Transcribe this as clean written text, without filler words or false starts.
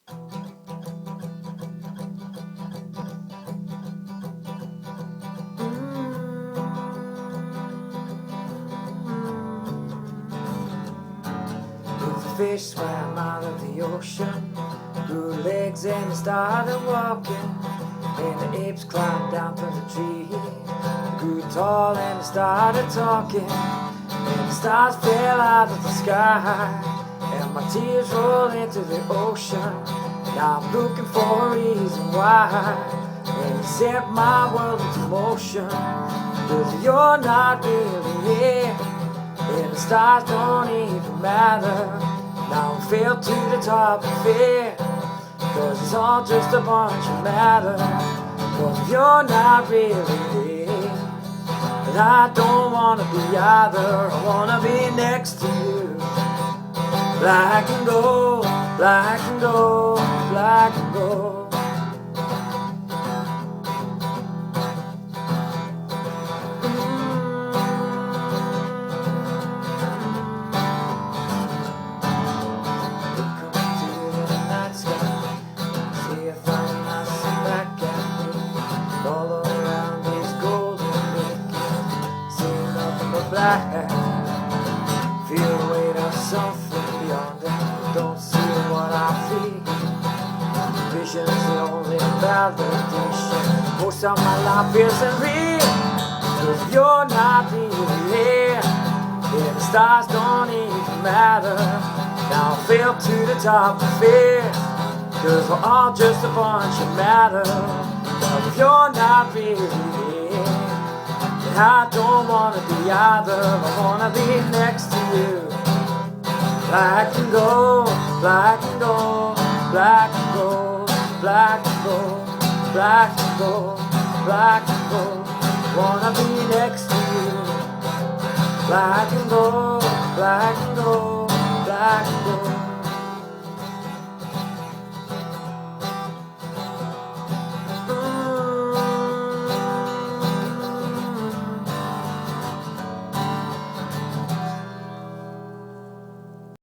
The fish swam out of the ocean, grew legs and started walking. And the apes climbed down from the tree, grew tall and started talking. And the stars fell out of the sky, and my tears rolled into the ocean. Now I'm looking for a reason why, and you set my world into motion. 'Cause you're not really here, and the stars don't even matter. Now I'm filled to the top of fear, 'cause it's all just a bunch of matter. 'Cause you're not really here, and I don't wanna be either. I wanna be next to you. Black and gold, black and gold, black and gold. Feel the weight of something beyond it. Don't see what I feel. Vision's the only validation. Most of my life isn't real, 'cause you're not really here, and the stars don't even matter. Now I feel to the top of fear, 'cause we're all just a bunch of matter. But if you're not really here, I don't wanna be either. I wanna be next to you. Black and gold, black and gold, black and gold, black and gold, black and gold, black and gold. Wanna be next to you. Black and gold, black and gold.